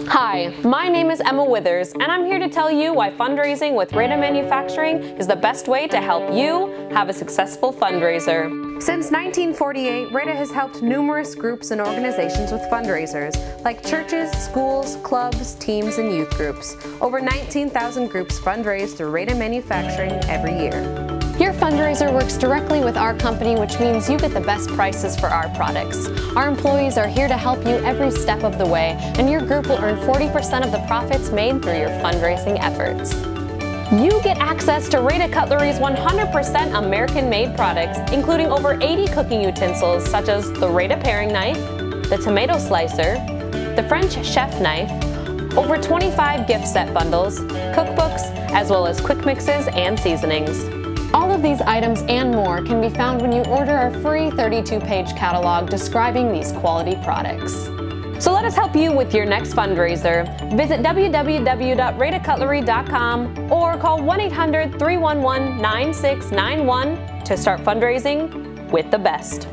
Hi, my name is Emma Withers, and I'm here to tell you why fundraising with Rada Manufacturing is the best way to help you have a successful fundraiser. Since 1948, Rada has helped numerous groups and organizations with fundraisers, like churches, schools, clubs, teams, and youth groups. Over 19,000 groups fundraise through Rada Manufacturing every year. Your fundraiser works directly with our company, which means you get the best prices for our products. Our employees are here to help you every step of the way, and your group will earn 40% of the profits made through your fundraising efforts. You get access to Rada Cutlery's 100% American-made products, including over 80 cooking utensils such as the Rada paring knife, the tomato slicer, the French chef knife, over 25 gift set bundles, cookbooks, as well as quick mixes and seasonings. All of these items and more can be found when you order our free 32-page catalog describing these quality products. So let us help you with your next fundraiser. Visit www.radacutlery.com or call 1-800-311-9691 to start fundraising with the best.